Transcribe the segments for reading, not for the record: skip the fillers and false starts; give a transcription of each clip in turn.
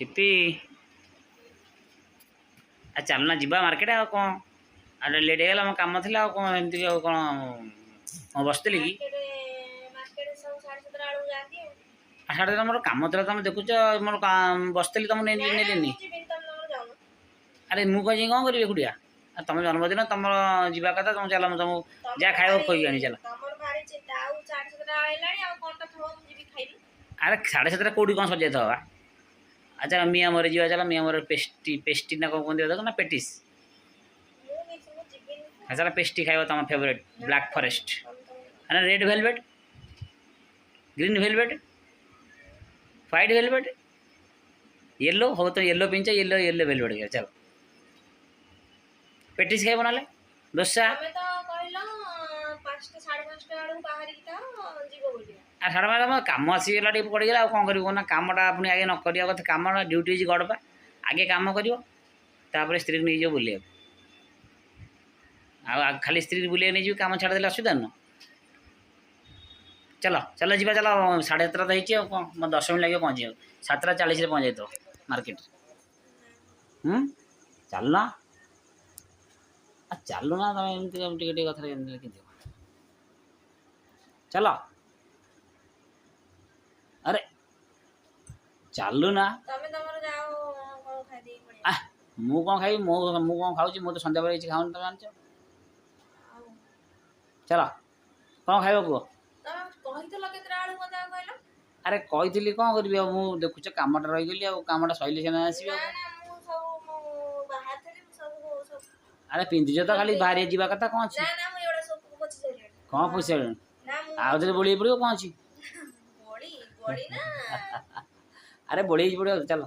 hippie चलना जीवा market आ कौन आरे लेट हो मो कम थी कौन एमती कौन मैं बसती कि साढ़े तुम कम थी तुम देखुच मोर बसती तुम नेली अरे मुझे कौन करी एकुटिया तुम जन्मदिन तुम जावा कथा तुम चल तुमको जहाँ खाए खोई आनी चल अरे 7:30 कौटी कौन सजाई था अच्छा मिया मोर जी चल मिया मोर पेस्टी पेस्टी ना कौन कहते देख ना पेटिस चल पेस्टी खाइब तुम फेवरेट ब्लैक फॉरेस्ट है red velvet green velvet white velvet yellow हो तो yellow pinch yellow yellow velvet गया चल पेटिस खाइब ना डोसा साढ़े पाँच कम आसीगला पड़गला कौन कर कमटा पुणी आगे न करा कथा कम ड्यूटी गड़पा आगे कम कर स्त्री को नहीं बुले खाली स्त्री बुले नहीं कम छाड़देले असुविधा न चलो चलो जी चलो 7:30 तो होती कौन 10 मिनट लगे पहुँचे 7:40 पहुँच जाए तो मार्केट चलना चलू ना तुम एमती कथा चलो अरे चलू ना मु कौन खाई मु कौन खाऊँ मुझे तो सन्ध्या किसी खाऊनी तुम जान चलो कौन खाइब कह अरे कही कौन करी मुझे देखुच कमटा रहीगली कमटा सैले सीना आस अरे पिंधुच तो खाली बाहर जावा कथा कौन अच्छी कौन पैसा आउे बोलिए पड़ो कौन अच्छी अरे बोली पड़ो चलो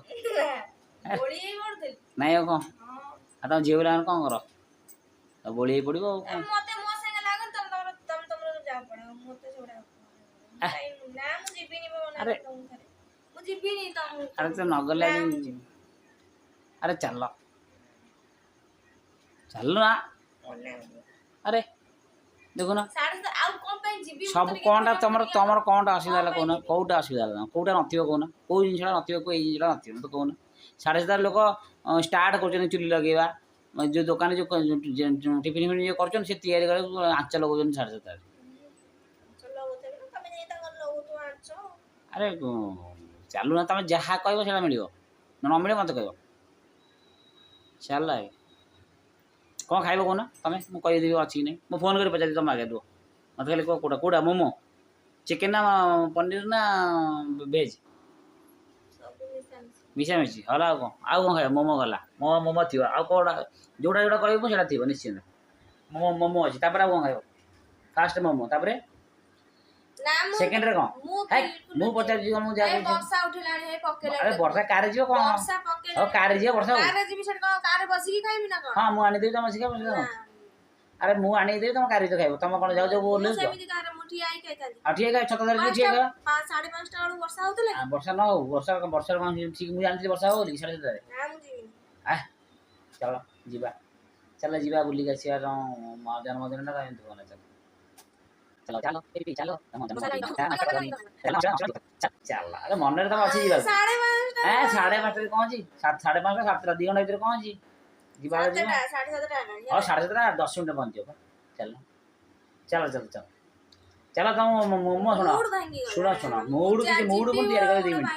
नहीं कौन तुम झील पिला कौन कर बोली पड़ो अरे अरे तो नगले अरे चल चल ना अरे देखो ना सब कौन तुम तुम कौन असुविधा कहना कौटा असुविधा कौटा ना कौ जिनसा ना तो कहना 7:30 लोक स्टार्ट कर चुली लगेगा जो दुकान जो टिफिन फिफिन जो कर आंच लगे 7:30 अरे चलू ना तुम जहाँ कह मिल न मिले मत कह चल कौन खाइब कहना तुम मुझे कहीदेवी अच्छी नहीं मुझे फोन कर पचार तुम आगे रुह मत खाली कह कौटा कौटा मोमो चिकेन ना पनीर ना भेज मिशामिशी हला कौन खाइब मोमो गला मोमो मोमो थी आउटा जोटा जोटा कह थी निश्चिंत मोमो मोमो अच्छी कौन खाइब फास्ट मोमो तापर सेकेंड रे कौन है मु पचार जी मु जा अरे वर्षा कार जी कौन हां कार जी वर्षा हां मु आनी देबी तुम सिखा अरे मु आनी देबी तुम कार तो खाइब तुम कौन जाओ बोल ठीक है 6:30 ठीक है 5:30 वाला वर्षा होतले वर्षा न हो वर्षा वर्षा कौन ठीक मु जानती वर्षा हो 7:30 आ चलो जीवा चल जीवा बुली के सिया जन्मदिन ना एंत बना चल चलो चलो फिर भी चलो चल अरे मन तुम अच्छी जीवा 5:30 कौन जी 5:30 7:30 2 घंटा कौन जी जीवा हाँ 7:30 10 मिनट पहुँच जाओ चलो चलो चलो चलो चलो तुम मोमो शुण शुण मूड किसी मूड को तैयार कर 2 मिनट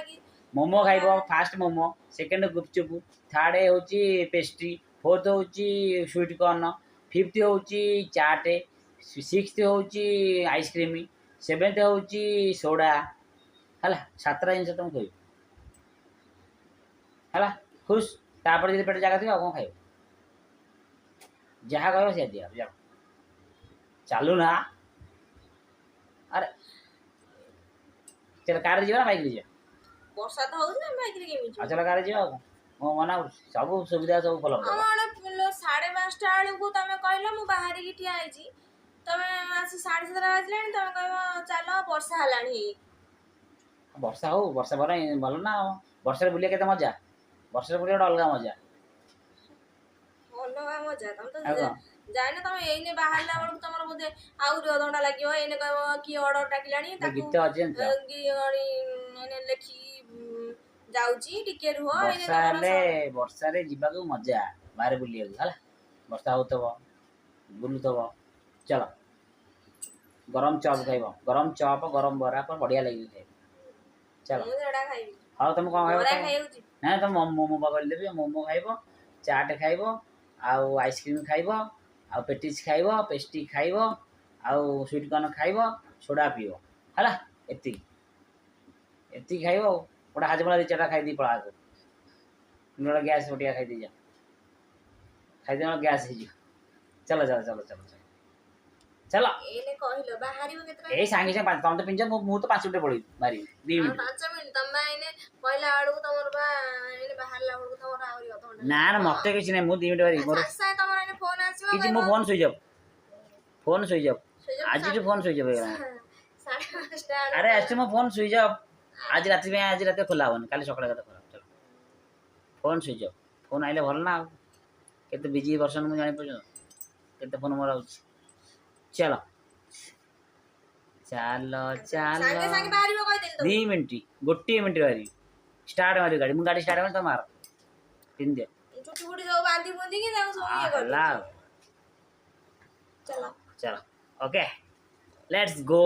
मोमो खाइब फास्ट मोमो सेकेंड गुपचुप थर्ड हूँ पेस्ट्री फोर्थ हूँ स्वीट कॉर्न फिफ्थ हूँ चाट सिक्स्थ हूँ आइसक्रीम सेवेन्थ हूँ सोडा है 7टा जिन तुम खाइब है खुश तापर जो पेट जगह थी कौन खाइब जहाँ कह सी दिया जाओ चलू ना अरे चल कार जीवा ना बाइक जा वर्षा तो हो ना बाइक रे केमी चल कार जीवा मो मना सब सुविधा सब भल 5:30 वाले को तमे कहलो मु बाहर की ठिया आइजी तमे आसी 7:30 बाजलानी तमे कहबो चलो वर्षा हलानी वर्षा हो वर्षा भल ना वर्षा बुलिया केते मजा वर्षा बुलिया अलग मजा अलग मजा तुम तो जाने तुम एने बाहरला बड़ तुमर बोधे आउ 2 घंटा लागियो एने कहबो की ऑर्डर टाकिलानी गीत अजेंट एने लेखी ଯାଉଛି ଟିକେ ରୁହ ଏଇନେ ବର୍ଷା ହେଲେ ବର୍ଷାରେ ଯିବାକୁ ମଜା ବାହାରେ ବୁଲିବାକୁ ହେଲା ବର୍ଷା ହଉଥିବ ବୁଲୁଥିବ ଚାଲ ଗରମ ଚପ୍ ଖାଇବ ଗରମ ଚପ୍ ଗରମ ବରା କ'ଣ ବଢ଼ିଆ ଲାଗିବ ଖାଇବ ଚାଲ ମୁଁ ସେଟା ଖାଇବି ହଉ ତମେ କ'ଣ ଖାଇବ ବରା ଖାଇବାକୁ ନା ତମେ ମୋମୋ କରିଦେବି ମୋମୋ ଖାଇବ ଚାଟ୍ ଖାଇବ ଆଉ ଆଇସ୍କ୍ରିମ୍ ଖାଇବ ଆଉ ପେଟିସ୍ ଖାଇବ ପେଷ୍ଟ୍ରି ଖାଇବ ଆଉ ସୁଇଟ୍ କର୍ଣ୍ଣ ଖାଇବ ସୋଡ଼ା ପିଇବ ହେଲା ଏତିକି ଖାଇବ ଆଉ ଗୋଟେ ହାଜମଲା 2-4ଟା ଖାଇଦେଇ ପଳା ଆଗ ଗୋଟେ ଗ୍ୟାସ୍ ବଟିକା ଖାଇଦେଇ ଖାଇଦେବ ଗ୍ୟାସ୍ ହେଇଯିବ ଚାଲ ଚାଲ ଚାଲ ଚାଲ ଚାଲ ଚାଲ ଏଇନେ କହିଲ ବାହାରିବ କେତେଟା ଏଇ ସାଙ୍ଗେ ସାଙ୍ଗେ ତମେ ତ ପିଞ୍ଚ ମୁଁ ତ 5 ମିନିଟ୍ ପଳେଇବି ବାହାରିବି 2 ମିନିଟ୍ 5 ମିନିଟ୍ ତମେ ଏଇନେ କହିଲା ବେଳକୁ ତମର ବା ଏଇନେ ବାହାରିଲା ବେଳକୁ ତମର ଆହୁରି ଅଧଘଣ୍ଟା ନା ନା ମତେ କିଛି ନାହିଁ ମୁଁ 2 ମିନିଟ୍ ବାହାରିବି ମୋର ସାଙ୍ଗେ ସାଙ୍ଗେ ତମର ଏଇନେ ଫୋନ୍ ଆସିବ କିଛି ମୋ ଫୋନ୍ ସୁଇଚ୍ ଅଫ୍ ଆଜିଠୁ ଫୋନ୍ ସୁଇଚ୍ ଅଫ୍ ହେଇଗଲା 5:30 ଆରେ ଆଜି ମୋ ଫୋନ୍ ସୁଇଚ୍ ଅଫ୍ ଆଜି ରାତି ପାଇଁ ଆଜି ରାତି ଖୋଲା ହେବନି କାଲି ସକାଳେ କଥା ଖୋଲା ଚଲ ଫୋନ୍ ସୁଇଚ୍ ଅଫ୍ ଫୋନ୍ ଆଇଲେ ଭଲ ନା ଆଉ କେତେ ବିଜି ବର୍ଷନ ମୁଁ ଜାଣିପାରୁଛ କେତେ ଫୋନ୍ ମୋର ଆଉଛି ଚାଲ ଚାଲ ଚାଲ ସାଙ୍ଗେ ସାଙ୍ଗେ ବାହାରିବ କହିଦେଲି 2 ମିନିଟ୍ 1 ମିନିଟ୍ ବାହାରିବି ଷ୍ଟାର୍ଟ ମାରିବି ଗାଡ଼ି ମୁଁ ଗାଡ଼ି ଷ୍ଟାର୍ଟ ମାରି ତ ମାର ପିନ୍ଧି ଦିଅ ଚୁଟି ଫୁଟି ସବୁ ବାନ୍ଧି ବୁନ୍ଧିକି ତାକୁ ସବୁ ଇଏ ହେଲା ଚାଲ ଚାଲ ଓକେ ଲେଟ୍ସ ଗୋ